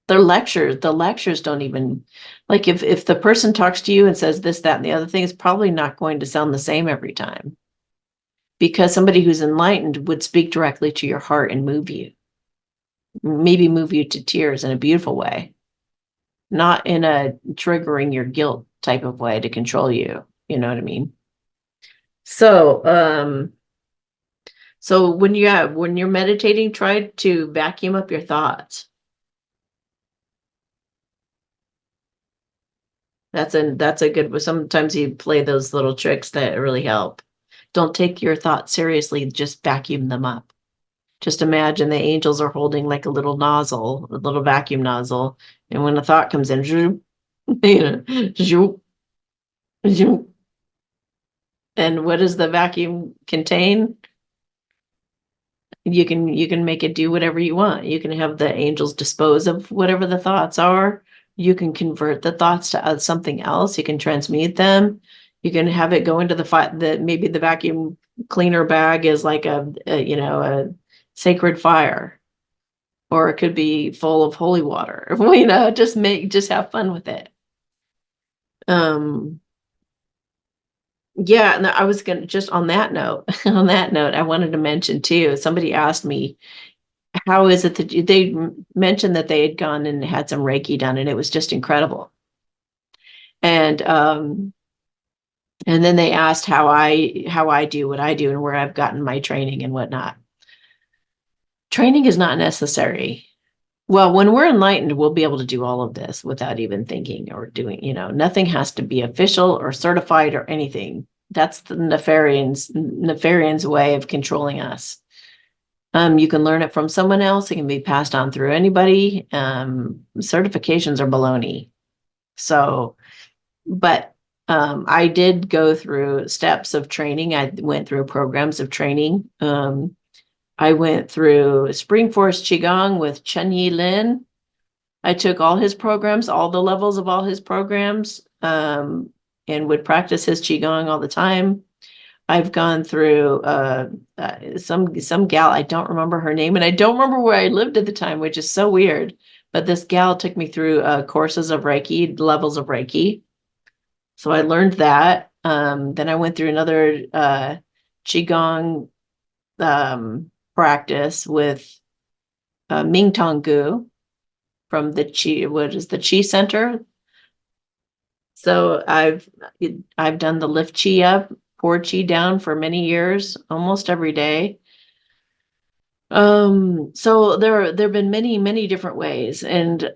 The lectures don't even, like, if the person talks to you and says this, that, and the other thing, it's probably not going to sound the same every time, because somebody who's enlightened would speak directly to your heart and maybe move you to tears in a beautiful way, not in a triggering your guilt type of way to control you. You know what I mean? So, so when you're meditating, try to vacuum up your thoughts. That's a good. Sometimes you play those little tricks that really help. Don't take your thoughts seriously, just vacuum them up. Just imagine the angels are holding like a little nozzle, a little vacuum nozzle, and when a thought comes in, zoop, zoop, zoop. And what does the vacuum contain? You can make it do whatever you want. You can have the angels dispose of whatever the thoughts are. You can convert the thoughts to something else. You can transmute them. You can have it go into that maybe the vacuum cleaner bag is like a sacred fire, or it could be full of holy water. Just have fun with it. Um, yeah, and I was gonna just on that note, on that note, I wanted to mention too, somebody asked me, how is it that they mentioned that they had gone and had some Reiki done, and it was just incredible. And then they asked how I do what I do and where I've gotten my training and whatnot. Training is not necessary. Well, when we're enlightened, we'll be able to do all of this without even thinking or doing, nothing has to be official or certified or anything. That's the nefarian's way of controlling us. You can learn it from someone else. It can be passed on through anybody. Certifications are baloney. So, but I did go through steps of training. I went through programs of training. I went through Spring Forest Qigong with Chen Yi Lin. I took all his programs, all the levels of all his programs, and would practice his Qigong all the time. I've gone through some gal, I don't remember her name, and I don't remember where I lived at the time, which is so weird. But this gal took me through courses of Reiki, levels of Reiki. So I learned that. Then I went through another Qigong practice with Ming Tong Gu from the Qi Center. So I've done the lift Qi up, pour Qi down for many years, almost every day. So there've been many different ways, and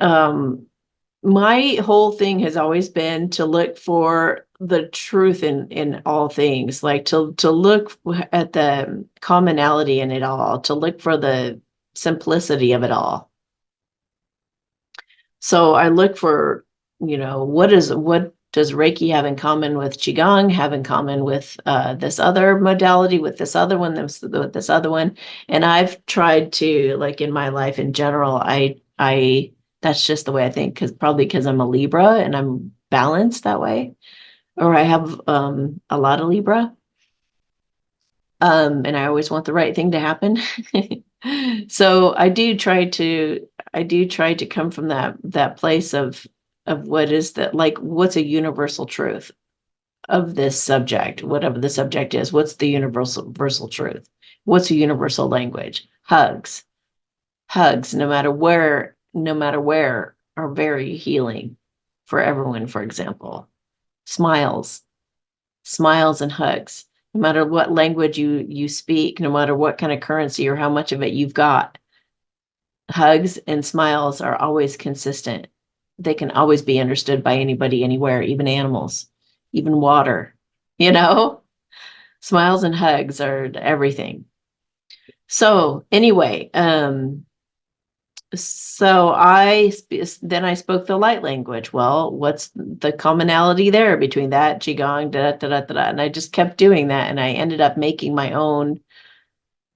my whole thing has always been to look for the truth in all things, like to look at the commonality in it all, to look for the simplicity of it all. So I look for, what does Reiki have in common with Qigong, have in common with this other modality, with this other one, with this other one. And I've tried to, like, in my life in general, I that's just the way I think, because I'm a Libra and I'm balanced that way, or I have a lot of Libra. And I always want the right thing to happen. So I do try to come from that place of what is that, like, what's a universal truth of this subject, whatever the subject is. What's the universal truth? What's a universal language? Hugs, no matter where, are very healing for everyone. For example, smiles and hugs, no matter what language you speak, no matter what kind of currency or how much of it you've got, hugs and smiles are always consistent. They can always be understood by anybody, anywhere, even animals, even water, you know? Smiles and hugs are everything. So anyway, so then I spoke the light language. Well, what's the commonality there between that, Qigong, da da da da da? And I just kept doing that, and I ended up making my own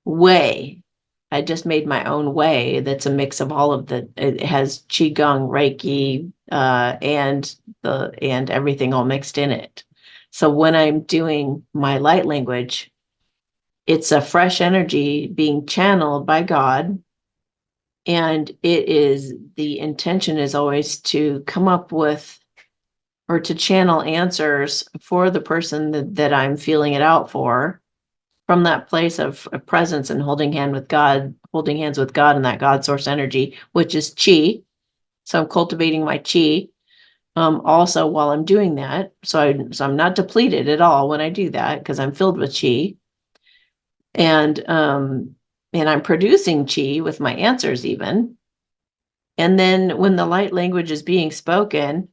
way. I just made my own way that's a mix of all of it has Qigong, Reiki, and everything all mixed in it. So when I'm doing my light language, it's a fresh energy being channeled by God And the intention is always to come up with or to channel answers for the person that I'm feeling it out for, from that place of presence and holding hands with God and that God source energy, which is chi. So I'm cultivating my chi also while I'm doing that. So I'm not depleted at all when I do that, because I'm filled with chi. And I'm producing chi with my answers even. And then when the light language is being spoken,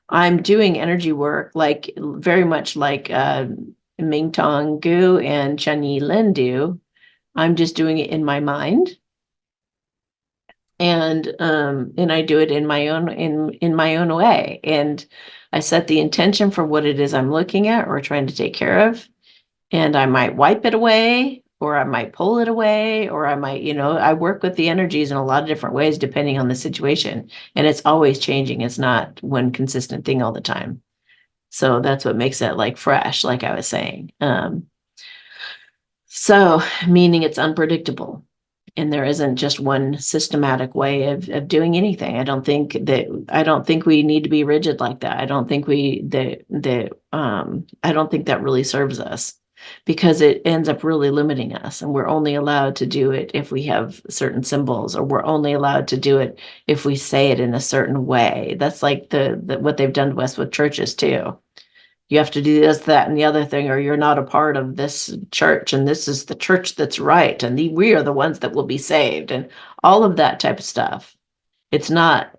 I'm doing energy work, like very much like Ming Tong Gu and Chen Yi Lin do. I'm just doing it in my mind, and I do it in my own way. And I set the intention for what it is I'm looking at or trying to take care of. And I might wipe it away, or I might pull it away, or I might, I work with the energies in a lot of different ways depending on the situation. And it's always changing. It's not one consistent thing all the time. So that's what makes it like fresh, like I was saying. So meaning it's unpredictable. And there isn't just one systematic way of doing anything. I don't think we need to be rigid like that. I don't think that really serves us, because it ends up really limiting us, and we're only allowed to do it if we have certain symbols, or we're only allowed to do it if we say it in a certain way. That's like the what they've done to us with churches too. You have to do this, that, and the other thing, or you're not a part of this church, and this is the church that's right, and we are the ones that will be saved, and all of that type of stuff. It's not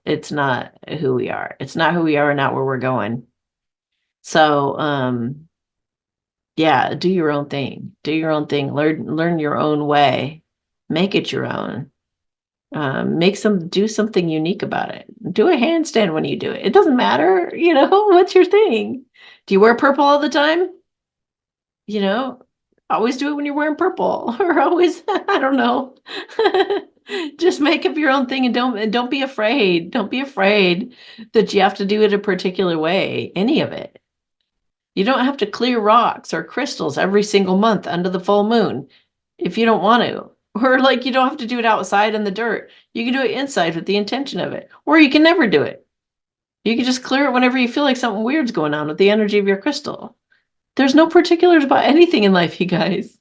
who we are. It's not who we are, and not where we're going. So yeah, do your own thing. Do your own thing. Learn your own way. Make it your own. Do something unique about it. Do a handstand when you do it. It doesn't matter, what's your thing? Do you wear purple all the time? you know, always do it when you're wearing purple, or always, I don't know. Just make up your own thing, and don't be afraid. Don't be afraid that you have to do it a particular way, any of it. You don't have to clear rocks or crystals every single month under the full moon if you don't want to. Or like you don't have to do it outside in the dirt. You can do it inside with the intention of it. Or you can never do it. You can just clear it whenever you feel like something weird's going on with the energy of your crystal. There's no particulars about anything in life, you guys.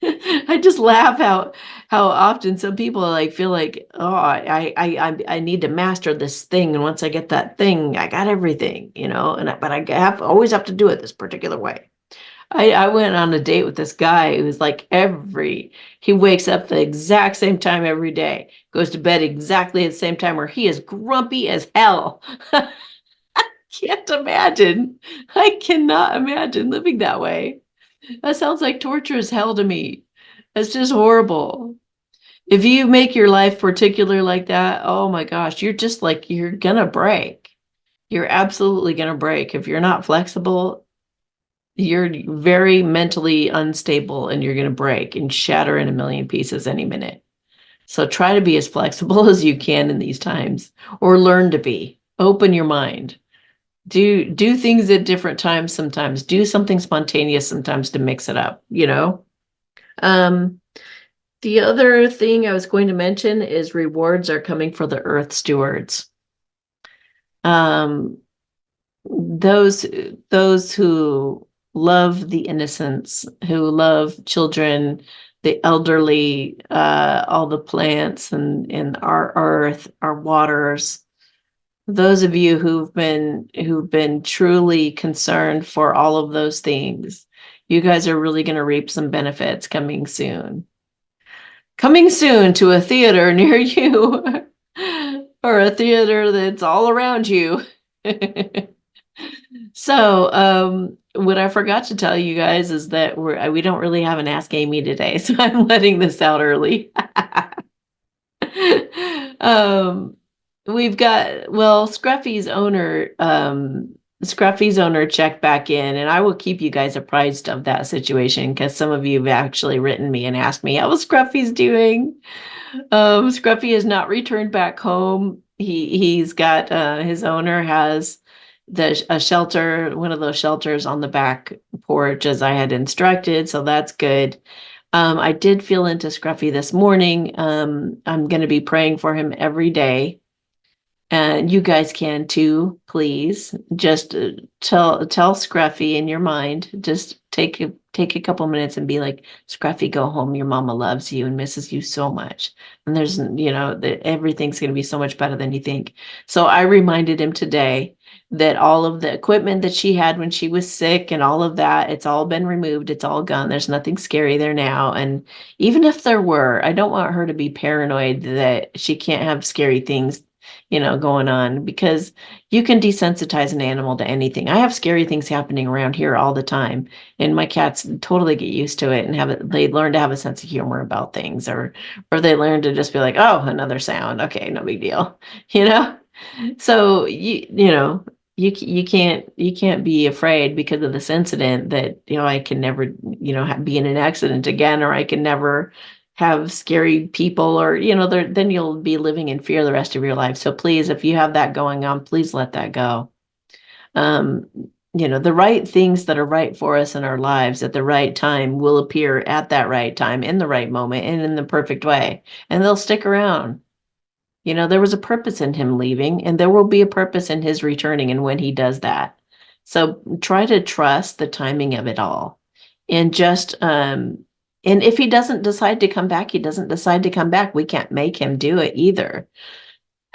I just laugh how often some people like feel like, oh, I need to master this thing, and once I get that thing, I got everything, but always have to do it this particular way. I went on a date with this guy who's like he wakes up the exact same time every day, goes to bed exactly at the same time, where he is grumpy as hell. Can't imagine. I cannot imagine living that way. That sounds like torture as hell to me. That's just horrible. If you make your life particular like that, oh my gosh, you're gonna break. You're absolutely gonna break. If you're not flexible, you're very mentally unstable, and you're gonna break and shatter in a million pieces any minute. So try to be as flexible as you can in these times, or learn to be. Open your mind. Do things at different times sometimes. Do something spontaneous sometimes to mix it up. Um, the other thing I was going to mention is rewards are coming for the earth stewards. Those who love the innocents, who love children, the elderly, all the plants and our earth, our waters. Those of you who've been truly concerned for all of those things, you guys are really going to reap some benefits coming soon. Coming soon to a theater near you, or a theater that's all around you. So, what I forgot to tell you guys is that we don't really have an Ask Amy today, so I'm letting this out early. um, we've got, well, Scruffy's owner checked back in, and I will keep you guys apprised of that situation, because some of you have actually written me and asked me how Scruffy's doing. Scruffy has not returned back home. He's got his owner has a shelter, one of those shelters on the back porch as I had instructed, so that's good. I did feel into Scruffy this morning. I'm going to be praying for him every day. And you guys can too, please. Just tell Scruffy in your mind. Just take a couple minutes and be like, Scruffy, go home. Your mama loves you and misses you so much. And there's, everything's going to be so much better than you think. So I reminded him today that all of the equipment that she had when she was sick and all of that, it's all been removed. It's all gone. There's nothing scary there now. And even if there were, I don't want her to be paranoid that she can't have scary things going on, because you can desensitize an animal to anything. I have scary things happening around here all the time, and my cats totally get used to it and they learn to have a sense of humor about things, or they learn to just be like, oh, another sound. Okay, no big deal. You know? So you can't be afraid because of this incident that I can never be in an accident again, or I can never have scary people, or then you'll be living in fear the rest of your life. So please, if you have that going on, please let that go. um the right things that are right for us in our lives at the right time will appear at that right time, in the right moment, and in the perfect way, and they'll stick around. There was a purpose in him leaving, and there will be a purpose in his returning and when he does that. So try to trust the timing of it all. And just and if he doesn't decide to come back, he doesn't decide to come back. We can't make him do it either.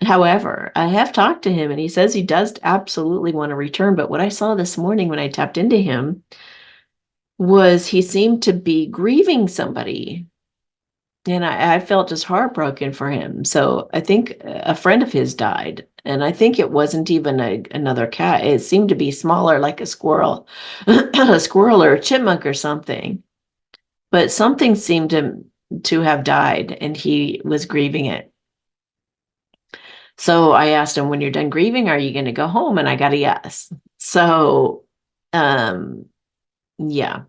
However, I have talked to him and he says he does absolutely want to return. But what I saw this morning when I tapped into him was he seemed to be grieving somebody. And I felt just heartbroken for him. So I think a friend of his died. And I think it wasn't even another cat. It seemed to be smaller, like a squirrel, a squirrel or a chipmunk or something. But something seemed to have died, and he was grieving it. So I asked him, when you're done grieving, are you going to go home? And I got a yes. So, um, yeah,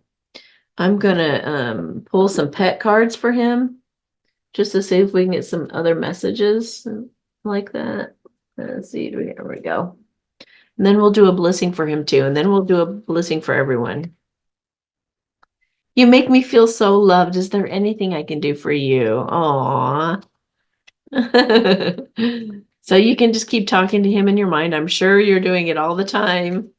I'm going to pull some pet cards for him, just to see if we can get some other messages like that. Let's see, here we go. And then we'll do a blessing for him too. And then we'll do a blessing for everyone. You make me feel so loved. Is there anything I can do for you? Aw. So you can just keep talking to him in your mind. I'm sure you're doing it all the time.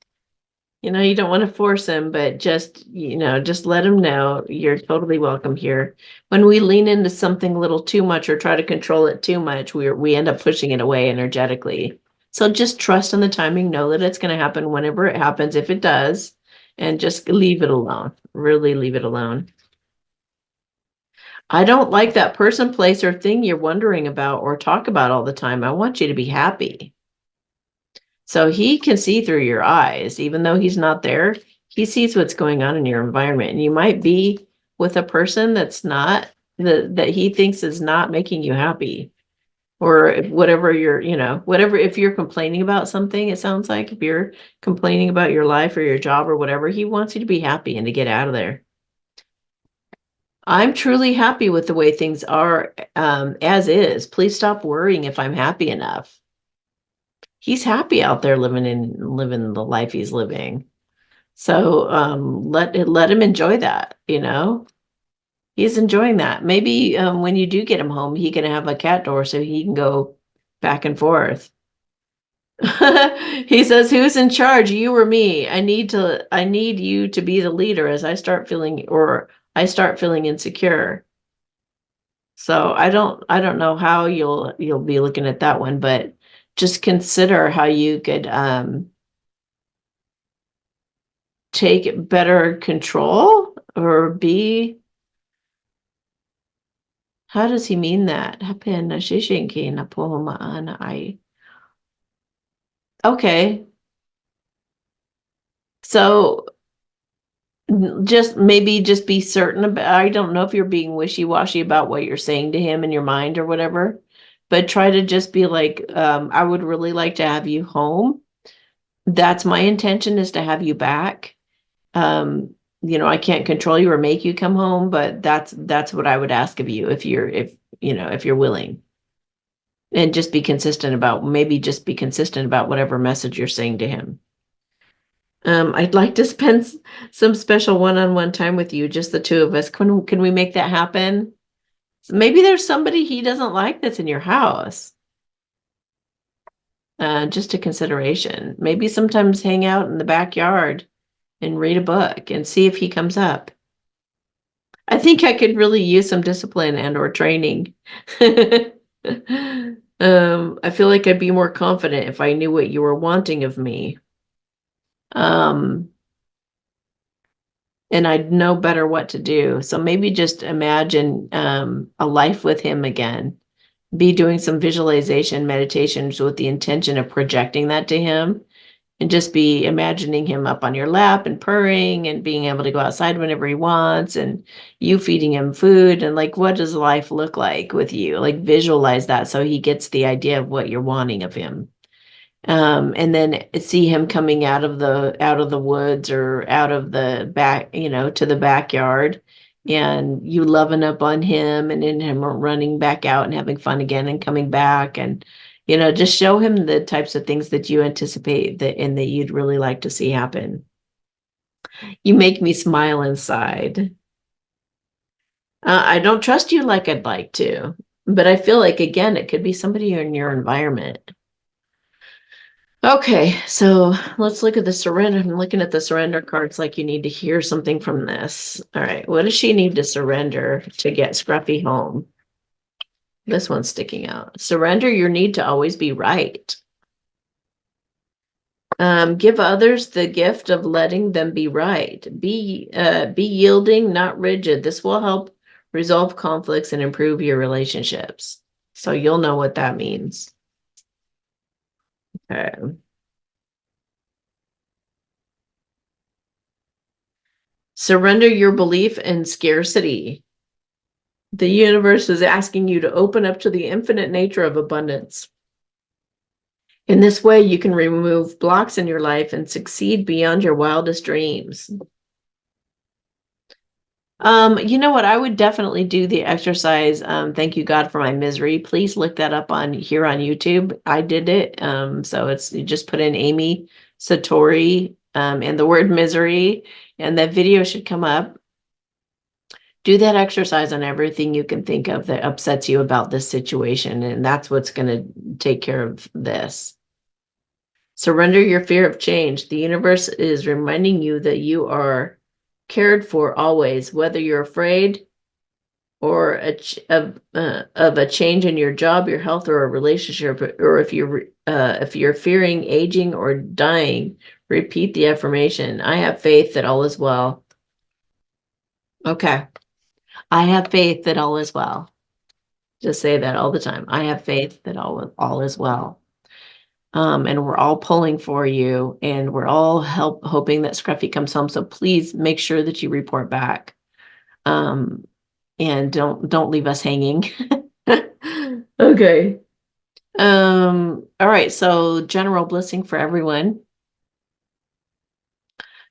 You don't want to force him, but just let him know you're totally welcome here. When we lean into something a little too much or try to control it too much, we end up pushing it away energetically. So just trust in the timing, know that it's going to happen whenever it happens, if it does, and just leave it alone. Really leave it alone. I don't like that person, place, or thing you're wondering about or talk about all the time. I want you to be happy. So he can see through your eyes, even though he's not there. He sees what's going on in your environment. And you might be with a person that's not, that he thinks is not making you happy. Or whatever whatever, if you're complaining about something, it sounds like if you're complaining about your life or your job or whatever, he wants you to be happy and to get out of there. I'm truly happy with the way things are, as is. Please stop worrying if I'm happy enough. He's happy out there living the life he's living. So let him enjoy that. He's enjoying that. Maybe when you do get him home, he can have a cat door so he can go back and forth. He says, who's in charge, you or me? I need you to be the leader as I start feeling insecure. So I don't know how you'll be looking at that one, but just consider how you could take better control, or be. How does he mean that? Okay. So just be certain about, I don't know if you're being wishy-washy about what you're saying to him in your mind or whatever, but try to just be like, I would really like to have you home. That's my intention, is to have you back. I can't control you or make you come home, but that's what I would ask of you, if you're willing. And just be consistent about whatever message you're saying to him. I'd like to spend some special one-on-one time with you, just the two of us. Can we make that happen? Maybe there's somebody he doesn't like that's in your house. Just a consideration. Maybe sometimes hang out in the backyard and read a book and see if he comes up. I think I could really use some discipline and or training. I feel like I'd be more confident if I knew what you were wanting of me. And I'd know better what to do. So maybe just imagine a life with him again. Be doing some visualization meditations with the intention of projecting that to him, and just be imagining him up on your lap and purring and being able to go outside whenever he wants, and you feeding him food, and like, what does life look like with you? Like, visualize that so he gets the idea of what you're wanting of him. And then see him coming out of the woods or out of the back, to the backyard, and you loving up on him, and then him running back out and having fun again and coming back, and just show him the types of things that you anticipate that you'd really like to see happen. You make me smile inside. I don't trust you like I'd like to, but I feel like, again, it could be somebody in your environment. Okay, so let's look at the surrender. I'm looking at the surrender cards like you need to hear something from this. All right, what does she need to surrender to get Scruffy home? This one's sticking out. Surrender your need to always be right. Give others the gift of letting them be right. Be yielding, not rigid. This will help resolve conflicts and improve your relationships. So you'll know what that means. Okay. Surrender your belief in scarcity. The universe is asking you to open up to the infinite nature of abundance. In this way, you can remove blocks in your life and succeed beyond your wildest dreams. You know what? I would definitely do the exercise. Thank you, God, for my misery. Please look that up here on YouTube. I did it. So you just put in Amy Satori and the word misery, and that video should come up. Do that exercise on everything you can think of that upsets you about this situation, and that's what's going to take care of this. Surrender your fear of change. The universe is reminding you that you are cared for always, whether you're afraid or of a change in your job, your health, or a relationship, or if you're fearing aging or dying. Repeat the affirmation. I have faith that all is well. Okay. I have faith that all is well. Just say that all the time. I have faith that all is well. And we're all pulling for you, and we're all hoping that Scruffy comes home. So please make sure that you report back. And don't leave us hanging. Okay. All right. So general blessing for everyone.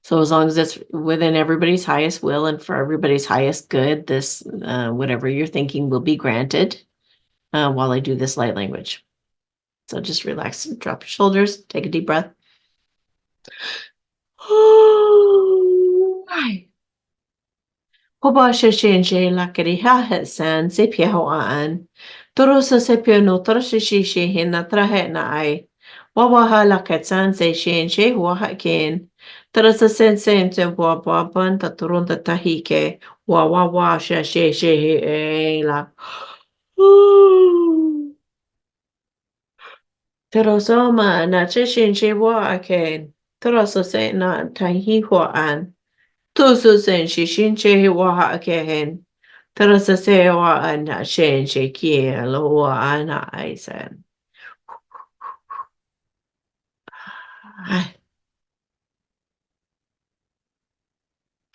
So as long as it's within everybody's highest will and for everybody's highest good, this whatever you're thinking will be granted while I do this light language. So just relax and drop your shoulders. Take a deep breath. Hoba sheshenje lakari ha hetsan sepia hoan. Torosa sepia no trashishi hina trahe na ai. Wawaha lakatsan se shenje wahakin. Tarasa sensen te wababan taturunda tahike. Wawawa sheshe la. Terosoma na chishinje wahakin. Tarasa se na tahi hoan. Tusu sen shishin che wa akehen. Tarasa se wa ana shen she kie lo wa ana aisen.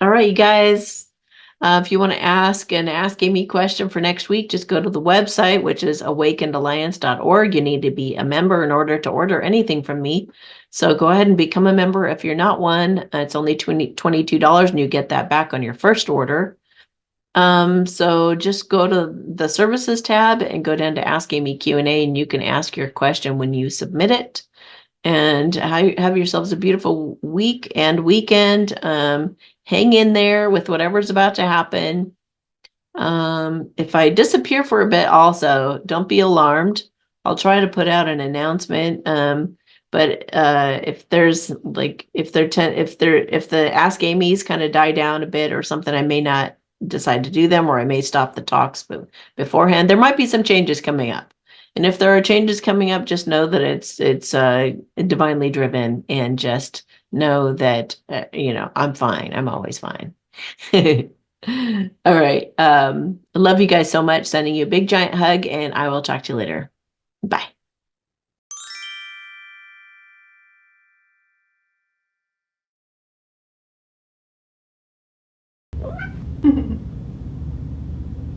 All right, you guys. If you want to ask an Ask Amy question for next week, just go to the website, which is awakenedalliance.org. You need to be a member in order to order anything from me. So go ahead and become a member. If you're not one, it's only $22 and you get that back on your first order. So just go to the services tab and go down to Ask Amy Q&A, and you can ask your question when you submit it. And have yourselves a beautiful week and weekend. Hang in there with whatever's about to happen. If I disappear for a bit also, don't be alarmed. I'll try to put out an announcement. But if there's like if the Ask Amy's kind of die down a bit or something, I may not decide to do them, or I may stop the talks beforehand. There might be some changes coming up. And if there are changes coming up, just know that it's divinely driven, and just know that I'm fine. I'm always fine. All right. I love you guys so much. Sending you a big giant hug, and I will talk to you later. Bye.